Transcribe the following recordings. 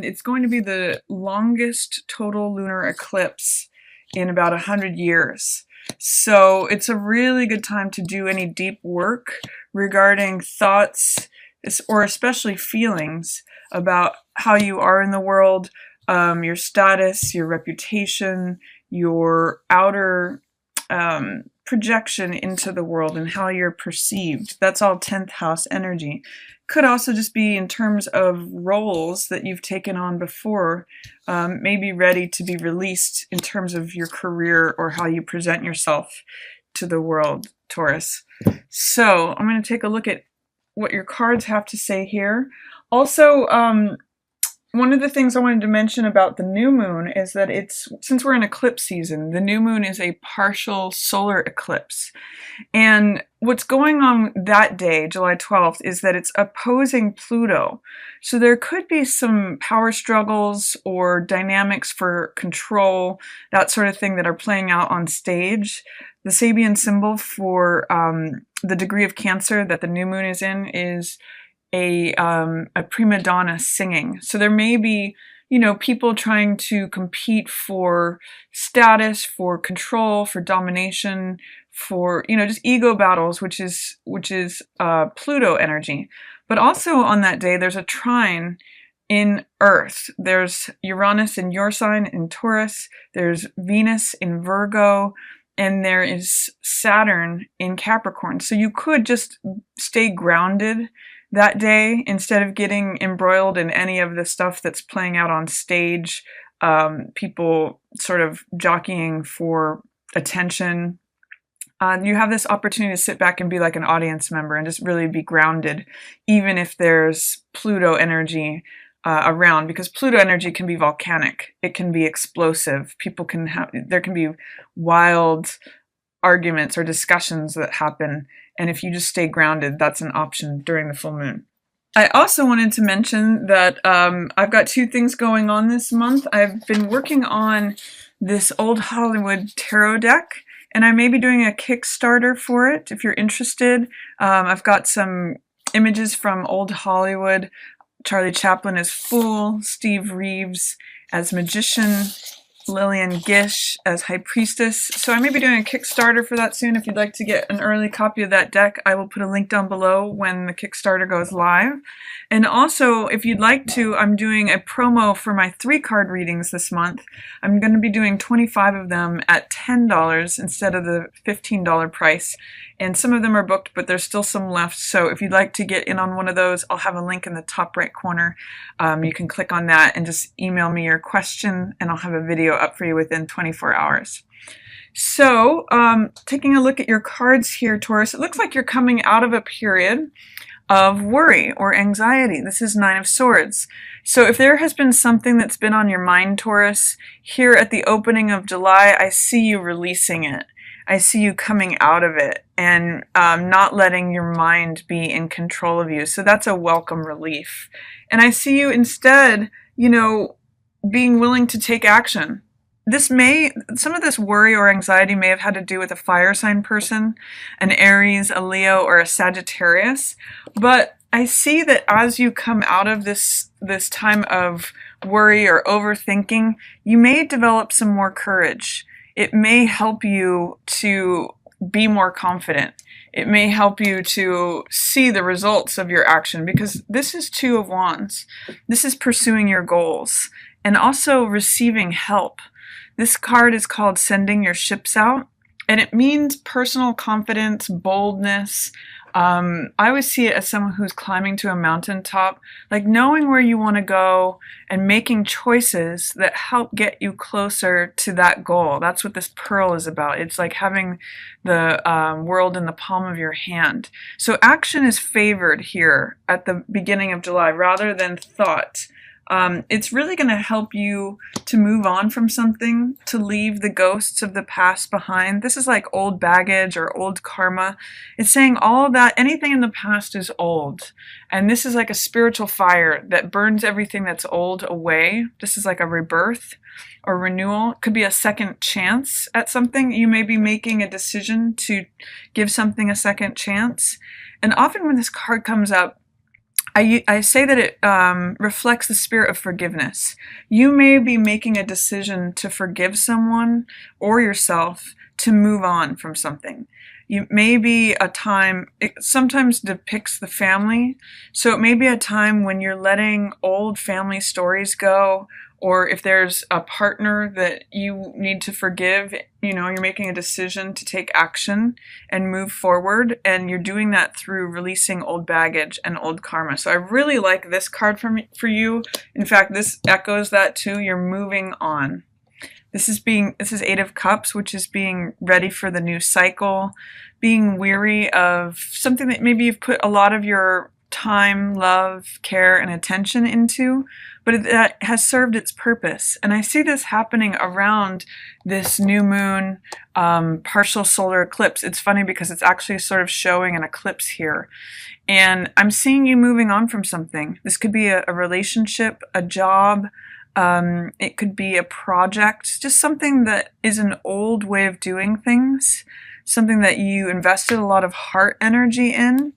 It's going to be the longest total lunar eclipse in about 100 years. So it's a really good time to do any deep work regarding thoughts or especially feelings about how you are in the world, your status, your reputation, your outer projection into the world and how you're perceived. That's all 10th house energy. Could also just be in terms of roles that you've taken on before, maybe ready to be released in terms of your career or how you present yourself to the world, Taurus. So I'm going to take a look at what your cards have to say here. Also, one of the things I wanted to mention about the new moon is that since we're in eclipse season, the new moon is a partial solar eclipse. And what's going on that day, July 12th, is that it's opposing Pluto. So there could be some power struggles or dynamics for control, that sort of thing that are playing out on stage. The Sabian symbol for the degree of Cancer that the new moon is in is a prima donna singing. So there may be, people trying to compete for status, for control, for domination, for, just ego battles, which is Pluto energy. But also on that day, there's a trine in Earth. There's Uranus in your sign in Taurus. There's Venus in Virgo. And there is Saturn in Capricorn. So you could just stay grounded that day instead of getting embroiled in any of the stuff that's playing out on stage, people sort of jockeying for attention. You have this opportunity to sit back and be like an audience member and just really be grounded, even if there's Pluto energy around, because Pluto energy can be volcanic. It can be explosive. There can be wild arguments or discussions that happen. And if you just stay grounded, that's an option during the full moon. I also wanted to mention that I've got two things going on this month. I've been working on this old Hollywood tarot deck, and I may be doing a Kickstarter for it if you're interested. I've got some images from old Hollywood. Charlie Chaplin as Fool, Steve Reeves as Magician, Lillian Gish as High Priestess. So I may be doing a Kickstarter for that soon. If you'd like to get an early copy of that deck, I will put a link down below when the Kickstarter goes live. And also, if you'd like to, I'm doing a promo for my 3-card readings this month. I'm going to be doing 25 of them at $10 instead of the $15 price. And some of them are booked, but there's still some left. So if you'd like to get in on one of those, I'll have a link in the top right corner. You can click on that and just email me your question, and I'll have a video up for you within 24 hours. So, taking a look at your cards here, Taurus, it looks like you're coming out of a period of worry or anxiety. This is 9 of Swords. So if there has been something that's been on your mind, Taurus, here at the opening of July, I see you releasing it. I see you coming out of it and not letting your mind be in control of you. So that's a welcome relief. And I see you instead, being willing to take action. Some of this worry or anxiety may have had to do with a fire sign person, an Aries, a Leo, or a Sagittarius. But I see that as you come out of this time of worry or overthinking, you may develop some more courage. It may help you to be more confident. It may help you to see the results of your action, because this is 2 of Wands. This is pursuing your goals and also receiving help. This card is called Sending Your Ships Out, and it means personal confidence, boldness. I always see it as someone who's climbing to a mountaintop, like knowing where you want to go and making choices that help get you closer to that goal. That's what this pearl is about. It's like having the world in the palm of your hand. So action is favored here at the beginning of July rather than thought. It's really going to help you to move on from something, to leave the ghosts of the past behind. This is like old baggage or old karma. It's saying all of that, anything in the past is old. And this is like a spiritual fire that burns everything that's old away. This is like a rebirth or renewal. It could be a second chance at something. You may be making a decision to give something a second chance. And often when this card comes up, I say that it reflects the spirit of forgiveness. You may be making a decision to forgive someone or yourself to move on from something. You may be a time, it sometimes depicts the family, so it may be a time when you're letting old family stories go, or if there's a partner that you need to forgive, you're making a decision to take action and move forward, and you're doing that through releasing old baggage and old karma. So I really like this card for you. In fact, this echoes that too. You're moving on. This is Eight of Cups, which is being ready for the new cycle, being weary of something that maybe you've put a lot of your time, love, care, and attention into, but that has served its purpose. And I see this happening around this new moon, partial solar eclipse. It's funny because it's actually sort of showing an eclipse here. And I'm seeing you moving on from something. This could be a relationship, a job, it could be a project, just something that is an old way of doing things, something that you invested a lot of heart energy in.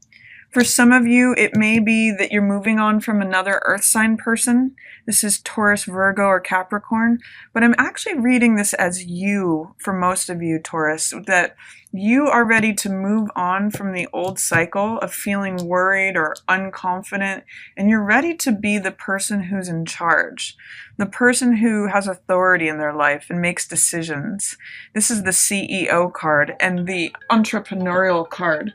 For some of you, it may be that you're moving on from another earth sign person. This is Taurus, Virgo, or Capricorn. But I'm actually reading this as you, for most of you, Taurus, that you are ready to move on from the old cycle of feeling worried or unconfident, and you're ready to be the person who's in charge, the person who has authority in their life and makes decisions. This is the CEO card and the entrepreneurial card.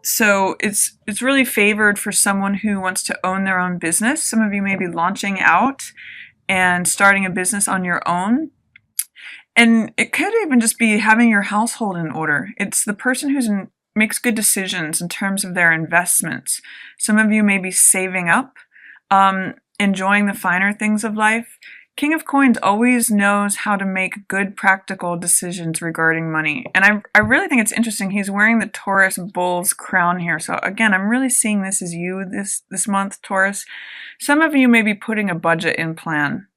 So it's really favored for someone who wants to own their own business. Some of you may be launching out and starting a business on your own. And it could even just be having your household in order. It's the person who makes good decisions in terms of their investments. Some of you may be saving up, enjoying the finer things of life. King of Coins always knows how to make good practical decisions regarding money. And I really think it's interesting. He's wearing the Taurus bull's crown here. So again, I'm really seeing this as you this month, Taurus. Some of you may be putting a budget in plan,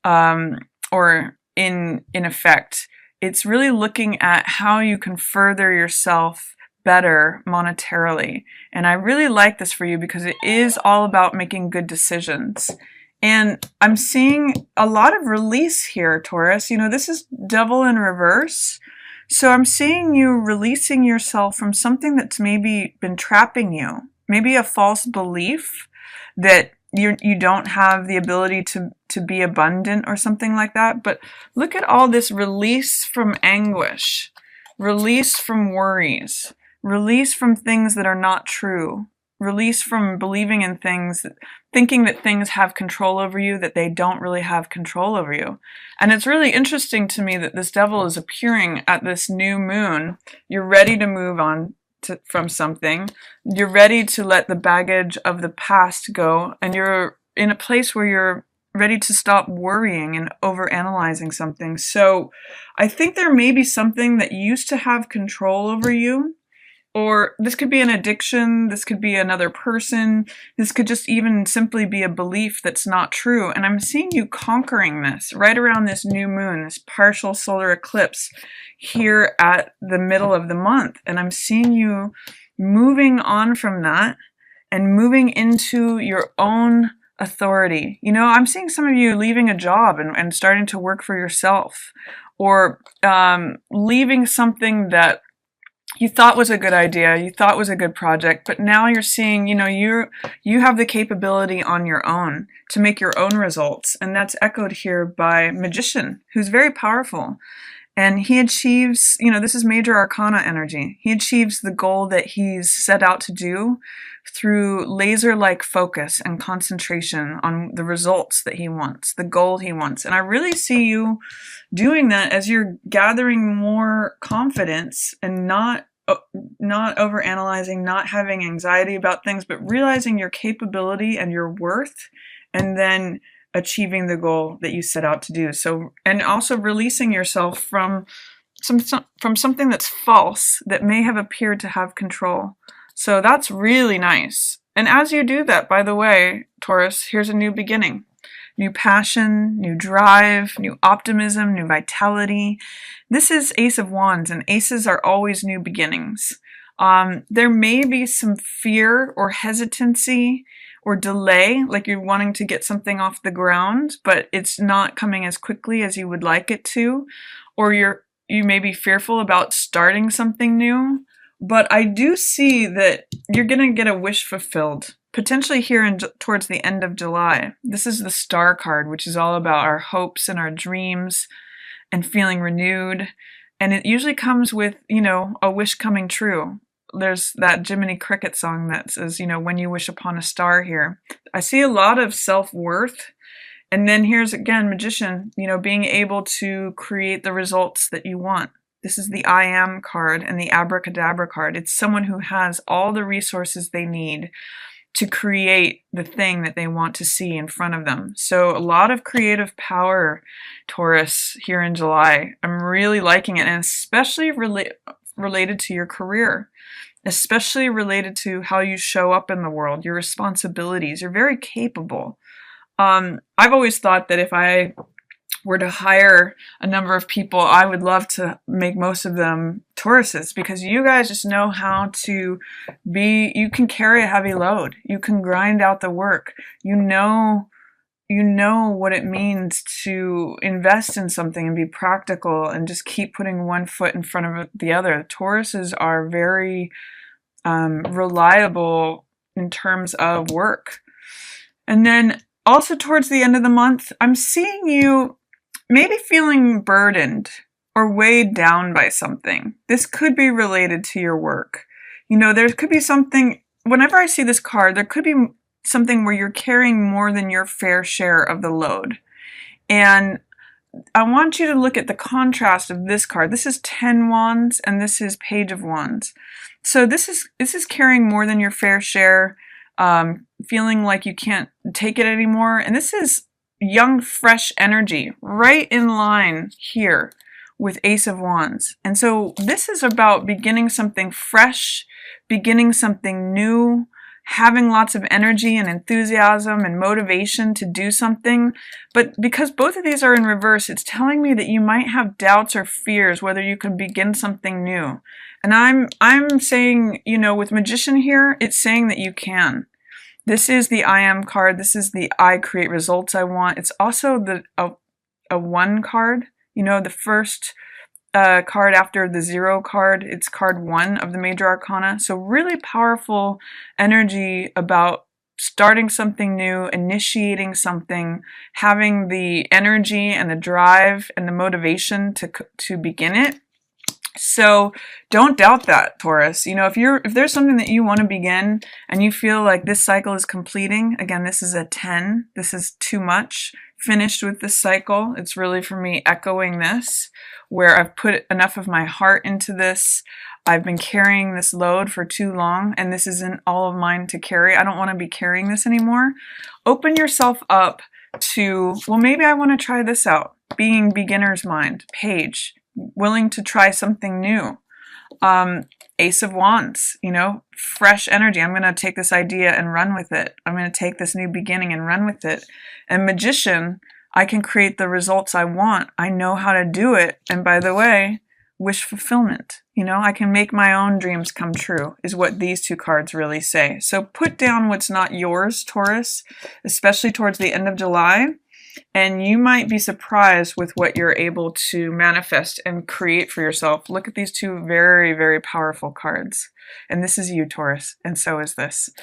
or in effect. It's really looking at how you can further yourself better monetarily. And I really like this for you because it is all about making good decisions. And I'm seeing a lot of release here, Taurus. This is Devil in reverse. So I'm seeing you releasing yourself from something that's maybe been trapping you. Maybe a false belief that you don't have the ability to be abundant or something like that. But look at all this release from anguish, release from worries, release from things that are not true. Release from believing in things, thinking that things have control over you, that they don't really have control over you. And it's really interesting to me that this devil is appearing at this new moon. You're ready to move on from something. You're ready to let the baggage of the past go. And you're in a place where you're ready to stop worrying and overanalyzing something. So I think there may be something that used to have control over you. Or this could be an addiction, this could be another person, this could just even simply be a belief that's not true. And I'm seeing you conquering this right around this new moon, this partial solar eclipse here at the middle of the month. And I'm seeing you moving on from that and moving into your own authority. I'm seeing some of you leaving a job and starting to work for yourself, or leaving something that you thought was a good idea, you thought was a good project, but now you're seeing, you have the capability on your own to make your own results. And that's echoed here by Magician, who's very powerful. And he achieves, this is major arcana energy. He achieves the goal that he's set out to do through laser-like focus and concentration on the results that he wants, the goal he wants. And I really see you doing that as you're gathering more confidence and not overanalyzing, not having anxiety about things, but realizing your capability and your worth, and then achieving the goal that you set out to do. So, and also releasing yourself from something that's false that may have appeared to have control. So that's really nice. And as you do that, by the way, Taurus, here's a new beginning. New passion, new drive, new optimism, new vitality. This is Ace of Wands, and aces are always new beginnings. There may be some fear or hesitancy or delay, like you're wanting to get something off the ground, but it's not coming as quickly as you would like it to, or you may be fearful about starting something new. But I do see that you're going to get a wish fulfilled, potentially here towards the end of July. This is the Star card, which is all about our hopes and our dreams and feeling renewed. And it usually comes with, you know, a wish coming true. There's that Jiminy Cricket song that says, you know, when you wish upon a star here. I see a lot of self-worth. And then here's again, Magician, you know, being able to create the results that you want. This is the I Am card and the Abracadabra card. It's someone who has all the resources they need to create the thing that they want to see in front of them. So a lot of creative power, Taurus, here in July. I'm really liking it, and especially related to your career, especially related to how you show up in the world, your responsibilities. You're very capable. I've always thought that if I were to hire a number of people, I would love to make most of them Tauruses, because you guys just know how to be, you can carry a heavy load. You can grind out the work. You know what it means to invest in something and be practical and just keep putting one foot in front of the other. Tauruses are very reliable in terms of work. And then also towards the end of the month, I'm seeing you maybe feeling burdened or weighed down by something. This could be related to your work. You know, there could be something, whenever I see this card, there could be something where you're carrying more than your fair share of the load. And I want you to look at the contrast of this card. This is 10 Wands and this is Page of Wands. So this is carrying more than your fair share, feeling like you can't take it anymore. And this is young, fresh energy, right in line here with Ace of Wands. And so this is about beginning something fresh, beginning something new, having lots of energy and enthusiasm and motivation to do something. But because both of these are in reverse, it's telling me that you might have doubts or fears whether you can begin something new. And I'm saying, you know, with Magician here, it's saying that you can. This is the I Am card. This is the I create results I want. It's also a 1 card. You know, the first card after the 0 card. It's card 1 of the major arcana. So really powerful energy about starting something new, initiating something, having the energy and the drive and the motivation to begin it. So don't doubt that, Taurus. You know, if there's something that you want to begin and you feel like this cycle is completing, again, this is a 10. This is too much. Finished with this cycle. It's really for me echoing this, where I've put enough of my heart into this. I've been carrying this load for too long, and this isn't all of mine to carry. I don't want to be carrying this anymore. Open yourself up to, well, maybe I want to try this out. Being beginner's mind, Page. Willing to try something new. Ace of Wands, you know, fresh energy. I'm going to take this idea and run with it. I'm going to take this new beginning and run with it. And Magician, I can create the results I want. I know how to do it. And by the way, wish fulfillment. You know, I can make my own dreams come true, is what these two cards really say. So put down what's not yours, Taurus, especially towards the end of July. And you might be surprised with what you're able to manifest and create for yourself. Look at these two very, very powerful cards. And this is you, Taurus, and so is this.